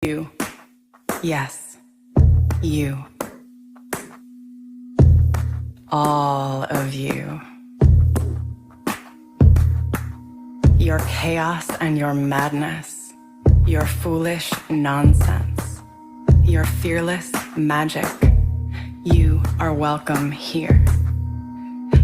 You. Yes. You. All of you. Your chaos and your madness. Your foolish nonsense. Your fearless magic. You are welcome here.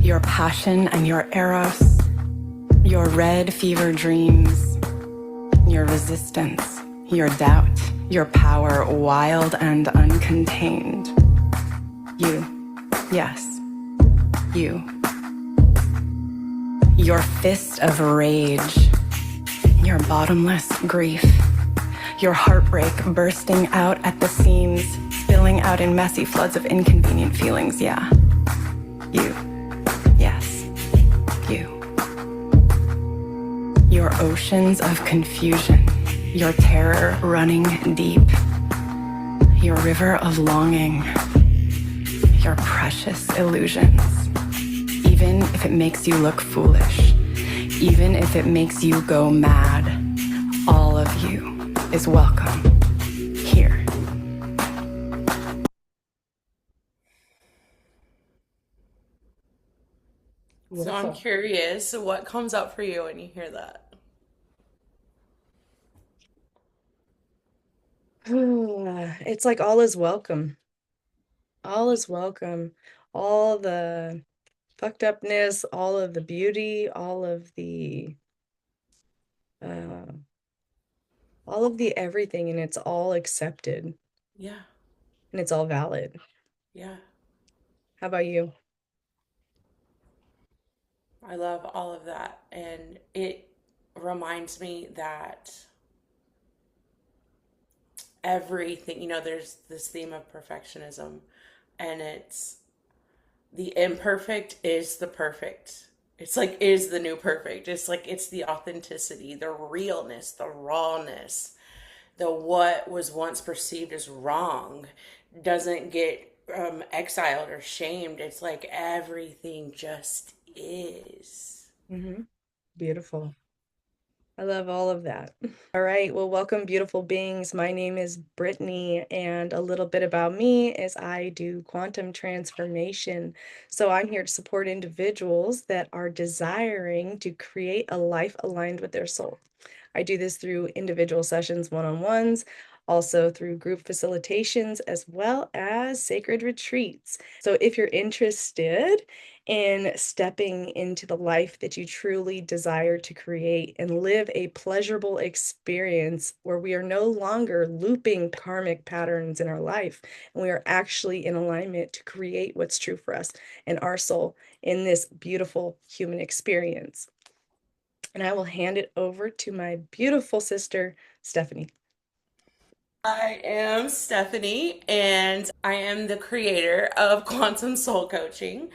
Your passion and your eros. Your red fever dreams. Your resistance. Your doubt. Your power, wild and uncontained. You. Yes. You. Your fist of rage. Your bottomless grief. Your heartbreak bursting out at the seams, spilling out in messy floods of inconvenient feelings. Yeah. You. Yes. You. Your oceans of confusion. Your terror running deep. Your river of longing. Your precious illusions. Even if it makes you look foolish, even if it makes you go mad, all of you is welcome here. So I'm curious, what comes up for you when you hear that? It's like all is welcome. All is welcome. All the fucked upness, all of the beauty, uh all of the everything, and it's all accepted Yeah, and it's all valid. yeah. How about you? I love all of that. And it reminds me that everything, there's this theme of perfectionism, and it's the imperfect is the perfect. It's like, is the new perfect. It's like, it's the authenticity, the realness, the rawness, the what was once perceived as wrong doesn't get exiled or shamed. It's like everything just is. Beautiful. I love all of that. All right. Well, welcome, beautiful beings. My name is Brittany, and a little bit about me is I do quantum transformation. So I'm here to support individuals that are desiring to create a life aligned with their soul. I do this through individual sessions, one-on-ones, also through group facilitations, as well as sacred retreats. So if you're interested in stepping into the life that you truly desire to create and live a pleasurable experience where we are no longer looping karmic patterns in our life, and we are actually in alignment to create what's true for us and our soul in this beautiful human experience. And I will hand it over to my beautiful sister, Stephanie. I am Stephanie, and I am the creator of Quantum Soul Coaching.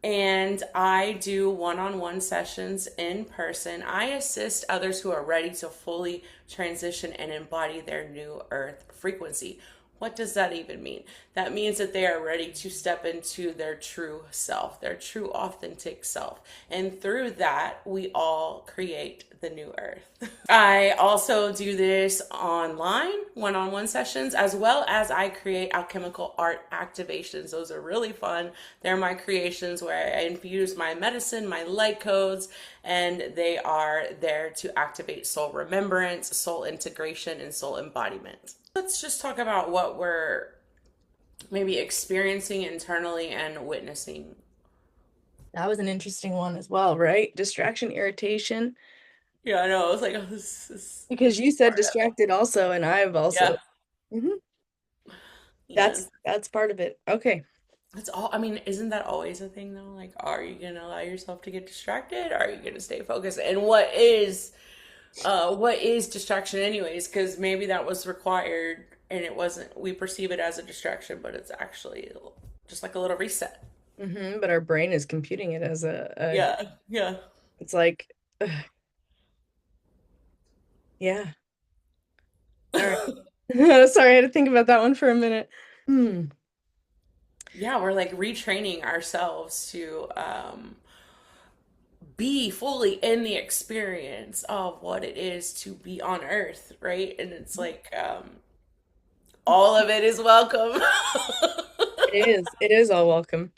And I do one on one sessions in person. I assist others who are ready to fully transition and embody their new earth frequency. What does that even mean? That means that they are ready to step into their true self, their true authentic self. And through that, we all create the new earth. I also do this online, one on one sessions, as well as I create alchemical art activations. Those are really fun. They're my creations where I infuse my medicine, my light codes, and they are there to activate soul remembrance, soul integration, and soul embodiment. Let's just talk about what we're maybe experiencing internally and witnessing. That was an interesting one as well, right? Distraction, irritation, Yeah, I know. I was like, oh, this because you is said part of it. distracted also, and I've Yeah. also. Mhm. Yes. That's part of it. Okay. That's all. I mean, isn't that always a thing though? Like, are you gonna allow yourself to get distracted? Are you gonna stay focused? And what is distraction anyways? Because maybe that was required and it wasn't. We perceive it as a distraction, but it's actually just like a little reset. But our brain is computing it as Yeah, yeah. it's like, ugh, yeah. All right. Sorry, I had to think about that one for a minute. Hmm. Yeah, we're like retraining ourselves to be fully in the experience of what it is to be on Earth, right? And it's like All of it is welcome. It is all welcome.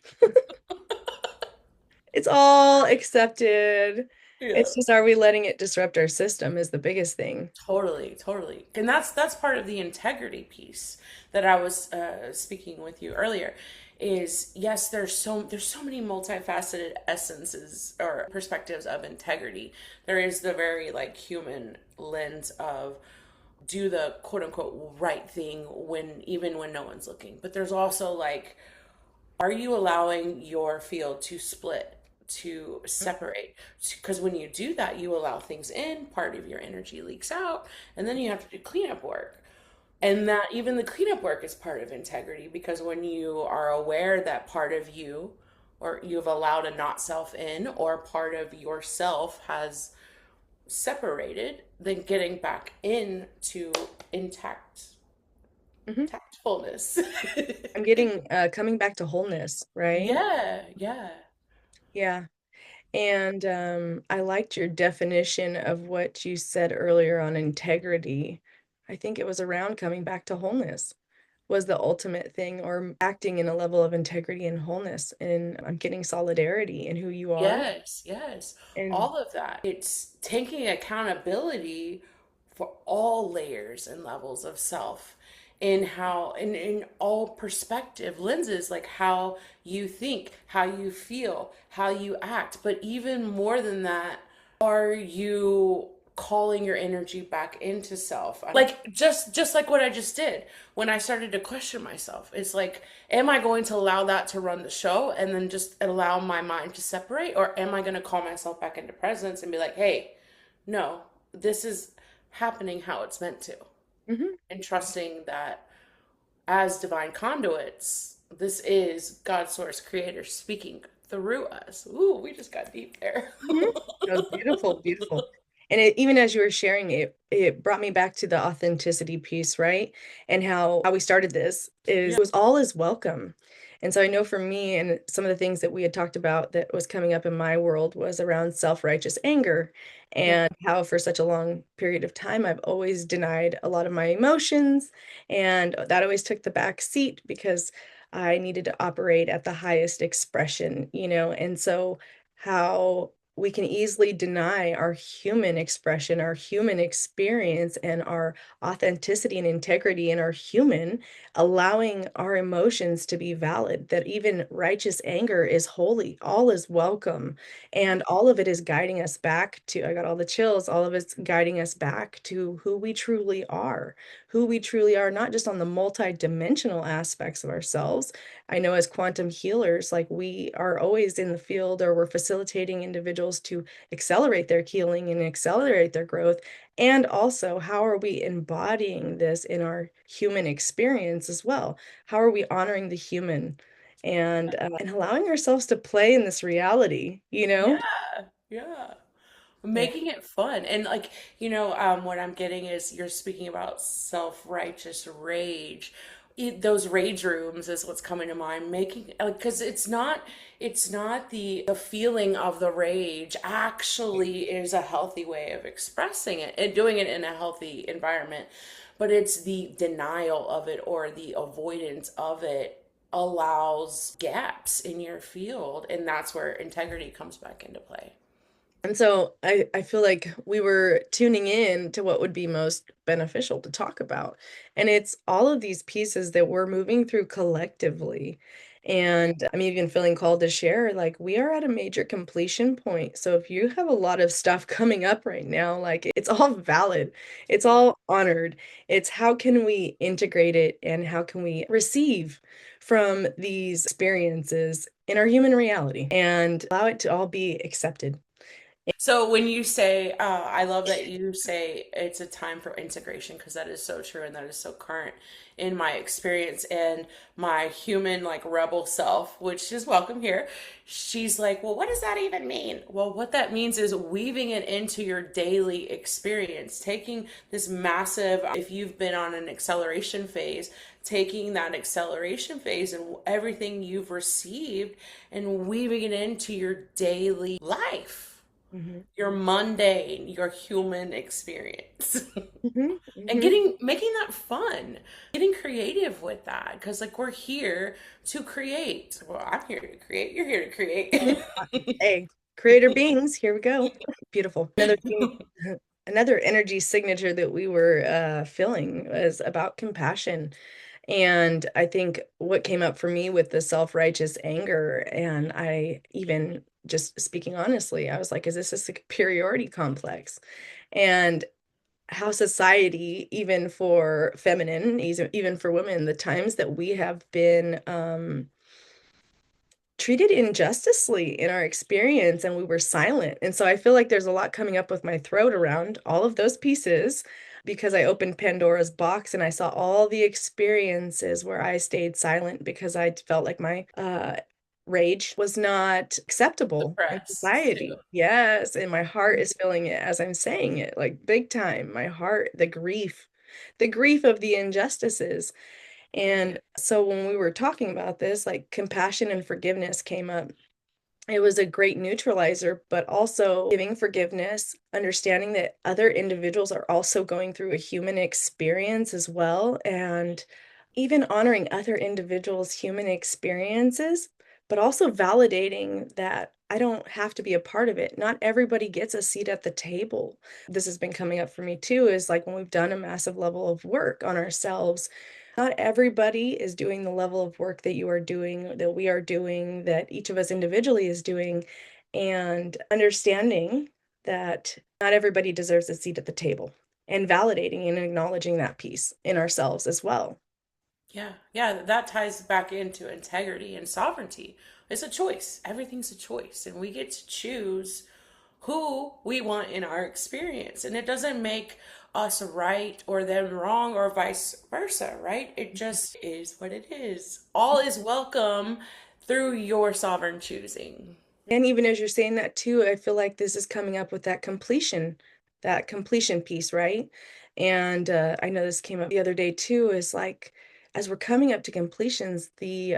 It's all accepted. Yeah. It's just, are we letting it disrupt our system is the biggest thing. Totally, totally. And that's part of the integrity piece that I was speaking with you earlier is yes, there's so many multifaceted essences or perspectives of integrity. There is the very like human lens of do the quote unquote right thing when even when no one's looking. But there's also like are you allowing your field to split, to separate? Because when you do that, you allow things in, part of your energy leaks out, and then you have to do cleanup work. And that even the cleanup work is part of integrity because when you are aware that part of you or you've allowed a not self in or part of yourself has separated, then getting back into intact Mhm. tactfulness. I'm getting coming back to wholeness, right? Yeah, yeah. Yeah. And I liked your definition of what you said earlier on integrity. I think it was around coming back to wholeness was the ultimate thing, or acting in a level of integrity and wholeness. And I'm getting solidarity in who you are. Yes, yes. And All of that. It's taking accountability for all layers and levels of self in how in all perspective lenses, like how you think, how you feel, how you act. But even more than that, are you calling your energy back into self? Like just like what I just did when I started to question myself. It's like, am I going to allow that to run the show and then just allow my mind to separate? Or am I going to call myself back into presence and be like, hey, no, this is happening how it's meant to. mhm. And trusting that as divine conduits, this is God's source creator speaking through us. Ooh, we just got deep there. Mhm. That was beautiful, beautiful. And it, even as you were sharing it, it brought me back to the authenticity piece, right? And how we started this is Yeah. it was all is welcome. And so I know for me and some of the things that we had talked about that was coming up in my world was around self-righteous anger Yeah. and how for such a long period of time I've always denied a lot of my emotions, and that always took the back seat because I needed to operate at the highest expression, and so how we can easily deny our human expression, our human experience, and our authenticity and integrity in our human, allowing our emotions to be valid, that even righteous anger is holy, all is welcome. And all of it is guiding us back to, I got all the chills, all of it's guiding us back to who we truly are, not just on the multi-dimensional aspects of ourselves. I know as quantum healers, like we are always in the field or we're facilitating individuals to accelerate their healing and accelerate their growth. And also, how are we embodying this in our human experience as well? How are we honoring the human and allowing ourselves to play in this reality, you Yeah. know? Yeah. Yeah. Making it fun. And like, what I'm getting is you're speaking about self-righteous rage. Those rage rooms is what's coming to mind. Making like because it's not the feeling of the rage actually is a healthy way of expressing it and doing it in a healthy environment. But it's the denial of it or the avoidance of it allows gaps in your field, and that's where integrity comes back into play. And so I feel like we were tuning in to what would be most beneficial to talk about. And it's all of these pieces that we're moving through collectively. And I'm even feeling called to share, like, we are at a major completion point. So if you have a lot of stuff coming up right now, like, it's all valid, it's Yeah. all honored. It's how can we integrate it and how can we receive from these experiences in our human reality and allow it to all be accepted. So when you say, I love that you say it's a time for integration because that is so true and that is so current in my experience and my human like rebel self, which is welcome here. She's like, well, what does that even mean? Well, what that means is weaving it into your daily experience, taking this massive, if you've been on an acceleration phase, taking that acceleration phase and everything you've received and weaving it into your daily life. Mhm. your mundane, your human experience. Mhm. And Mhm. making that fun, getting creative with that. Because, like, we're here to create. Well, I'm here to create. You're here to Mhm. create. Hey, creator beings, here we go. Beautiful. Another thing, another energy signature that we were feeling was about compassion. And I think what came up for me with the self-righteous anger, and I even just speaking honestly, I was like, is this a superiority complex? And how society, even for feminine, even for women, the times that we have been treated injusticely in our experience and we were silent. And so I feel like there's a lot coming up with my throat around all of those pieces because I opened Pandora's box and I saw all the experiences where I stayed silent because I felt like my rage was not acceptable in Suppressed too. society. Yes, and my heart is feeling it as I'm saying it, like big time. My heart, the grief of the injustices. And so when we were talking about this, like compassion and forgiveness came up. It was a great neutralizer, but also giving forgiveness, understanding that other individuals are also going through a human experience as well, and even honoring other individuals' human experiences, but also validating that I don't have to be a part of it. Not everybody gets a seat at the table. This has been coming up for me too, is like when we've done a massive level of work on ourselves, not everybody is doing the level of work that you are doing, that we are doing, that each of us individually is doing, and understanding that not everybody deserves a seat at the table and validating and acknowledging that piece in ourselves as well. Yeah, yeah, that ties back into integrity and sovereignty. It's a choice. Everything's a choice, and we get to choose who we want in our experience. And it doesn't make us right or them wrong or vice versa, right? It just is what it is. All is welcome through your sovereign choosing. And even as you're saying that too, I feel like this is coming up with that completion piece, right? And I know this came up the other day too, is like as we're coming up to completions, the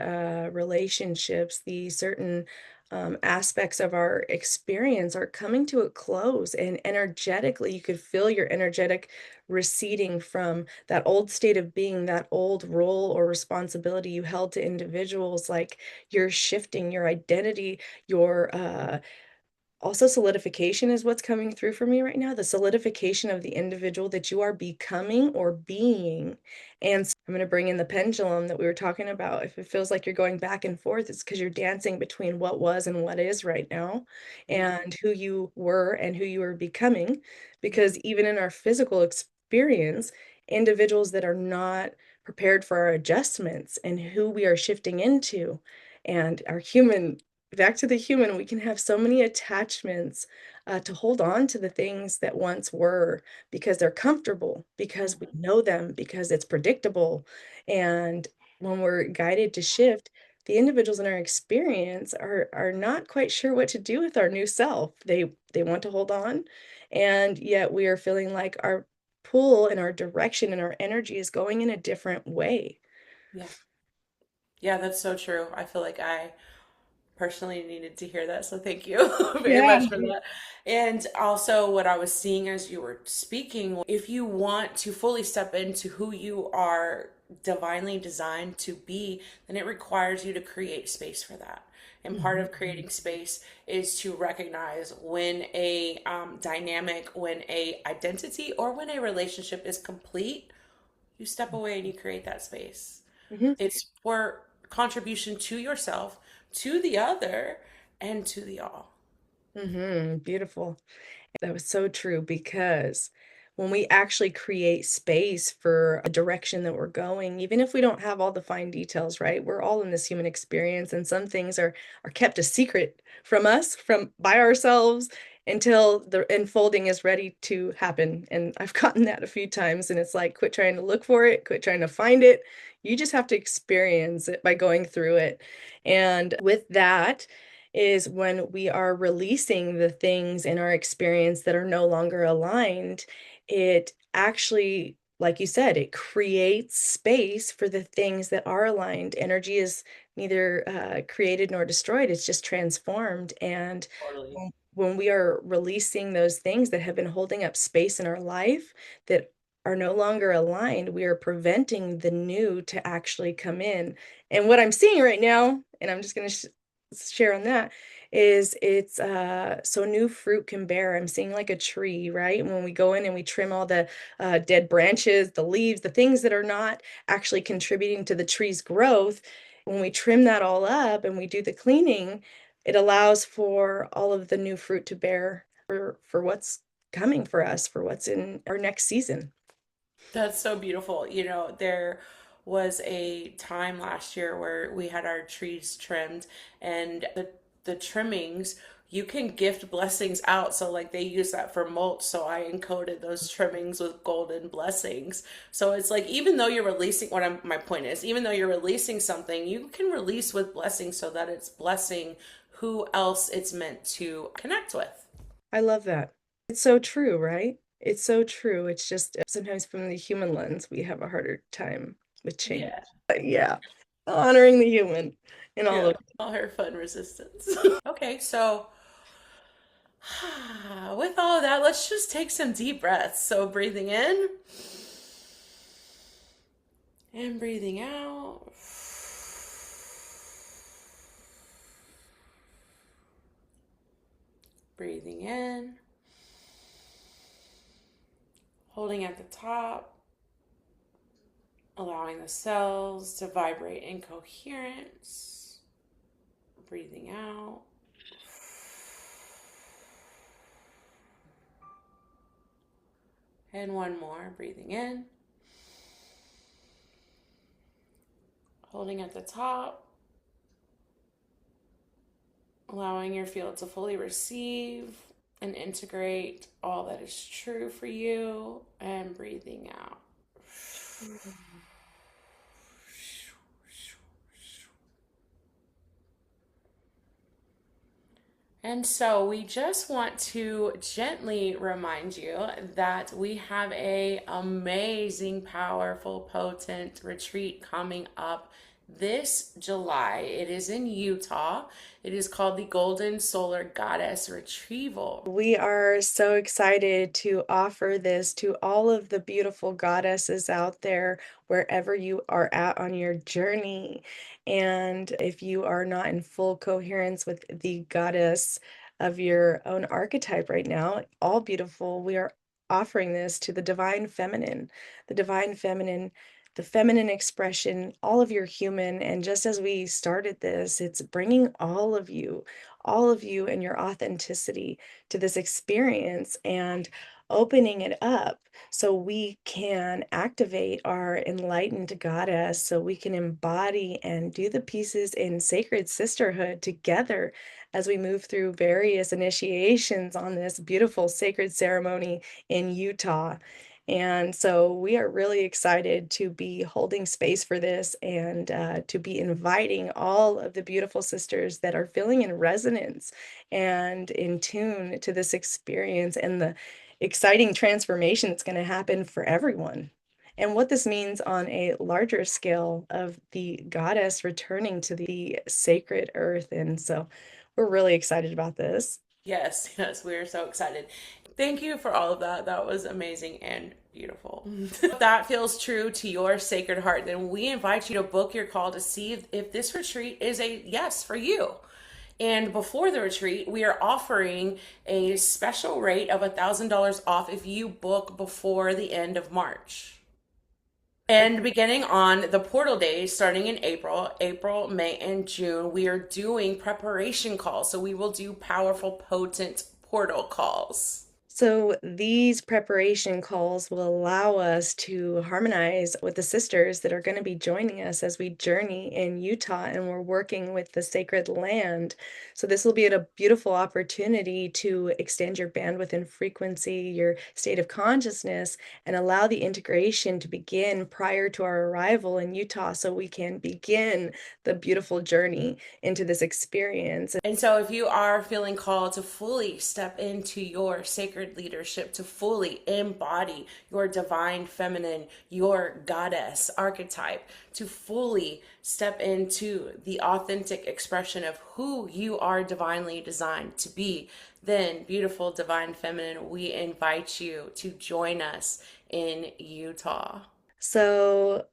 relationships, the certain aspects of our experience are coming to a close. And energetically, you could feel your energetic receding from that old state of being, that old role or responsibility you held to individuals. Like you're shifting your identity, your also solidification is what's coming through for me right now, the solidification of the individual that you are becoming or being. And so I'm going to bring in the pendulum that we were talking about. If it feels like you're going back and forth, it's because you're dancing between what was and what is right now, and who you were and who you are becoming. Because even in our physical experience, individuals that are not prepared for our adjustments and who we are shifting into and our human, back to the human, we can have so many attachments to hold on to the things that once were because they're comfortable, because we know them, because it's predictable. And when we're guided to shift, the individuals in our experience are not quite sure what to do with our new self. They want to hold on, and yet we are feeling like our pull and our direction and our energy is going in a different way. Yeah. Yeah, that's so true. I feel like I personally needed to hear that. So thank you very Yeah. much for that. And also, what I was seeing as you were speaking, if you want to fully step into who you are divinely designed to be, then it requires you to create space for that. And part Mhm. of creating space is to recognize when a dynamic, when a identity, or when a relationship is complete, you step away and you create that space. Mhm. It's for contribution to yourself, to the other, and to the all. Beautiful. That was so true because when we actually create space for a direction that we're going, even if we don't have all the fine details, right? We're all in this human experience, and some things are kept a secret from us, from by ourselves until the unfolding is ready to happen. And I've gotten that a few times, and it's like, quit trying to look for it, quit trying to find it. You just have to experience it by going through it. And with that, is when we are releasing the things in our experience that are no longer aligned, it actually, like you said, it creates space for the things that are aligned. Energy is neither created nor destroyed, it's just transformed. And Totally. when we are releasing those things that have been holding up space in our life that are no longer aligned, we are preventing the new to actually come in. And what I'm seeing right now, and I'm just going to share on that, is it's so new fruit can bear. I'm seeing like a tree, right? And when we go in and we trim all the dead branches, the leaves, the things that are not actually contributing to the tree's growth, when we trim that all up and we do the cleaning, it allows for all of the new fruit to bear for what's coming for us, for what's in our next season. That's so beautiful. You know, there was a time last year where we had our trees trimmed, and the trimmings, you can gift blessings out. So like they use that for mulch. So I encoded those trimmings with golden blessings. So it's like even though you're releasing my point is, even though you're releasing something, you can release with blessings so that it's blessing who else it's meant to connect with. I love that. It's so true, right? It's so true. It's just sometimes from the human lens, we have a harder time with change. Yeah. But yeah, honoring the human in all Yeah. of All her fun resistance. Okay, so with all of that, let's just take some deep breaths. So breathing in and breathing out. Breathing in, holding at the top, allowing the cells to vibrate in coherence. Breathing out. And one more, breathing in, holding at the top, allowing your field to fully receive and integrate all that is true for you, and breathing out. And so we just want to gently remind you that we have a amazing, powerful, potent retreat coming up this July. It is in Utah. It is called the Golden Solar Goddess Retrieval. We are so excited to offer this to all of the beautiful goddesses out there, wherever you are at on your journey. And if you are not in full coherence with the goddess of your own archetype right now, all beautiful, we are offering this to the divine feminine, the feminine expression, all of your human. And just as we started this, it's bringing all of you and your authenticity to this experience and opening it up so we can activate our enlightened goddess, so we can embody and do the pieces in sacred sisterhood together as we move through various initiations on this beautiful sacred ceremony in Utah. And so we are really excited to be holding space for this and to be inviting all of the beautiful sisters that are feeling in resonance and in tune to this experience and the exciting transformation that's going to happen for everyone. And what this means on a larger scale of the goddess returning to the sacred earth. And so we're really excited about this. Yes, yes, we're so excited. Thank you for all of that. That was amazing and beautiful. If that feels true to your sacred heart, then we invite you to book your call to see if this retreat is a yes for you. And before the retreat, we are offering a special rate of $1,000 off if you book before the end of March. And beginning on the portal days, starting in April, May, and June, we are doing preparation calls. So we will do powerful, potent portal calls. So these preparation calls will allow us to harmonize with the sisters that are going to be joining us as we journey in Utah, and we're working with the sacred land. So this will be a beautiful opportunity to extend your bandwidth and frequency, your state of consciousness, and allow the integration to begin prior to our arrival in Utah so we can begin the beautiful journey into this experience. And so if you are feeling called to fully step into your sacred sacred leadership to fully embody your divine feminine, your goddess archetype, to fully step into the authentic expression of who you are divinely designed to be, then, beautiful divine feminine, we invite you to join us in Utah. So,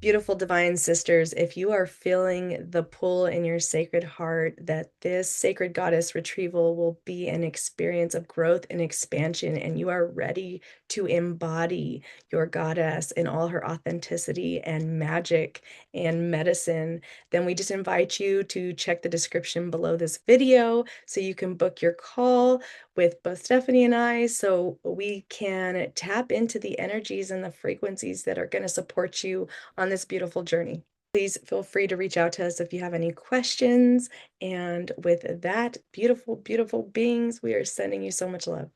beautiful divine sisters, if you are feeling the pull in your sacred heart that this sacred goddess retrieval will be an experience of growth and expansion, and you are ready to embody your goddess in all her authenticity and magic and medicine, then we just invite you to check the description below this video so you can book your call with both Stephanie and I so we can tap into the energies and the frequencies that are going to support you on this beautiful journey. Please feel free to reach out to us if you have any questions. And with that, beautiful, beautiful beings, we are sending you so much love.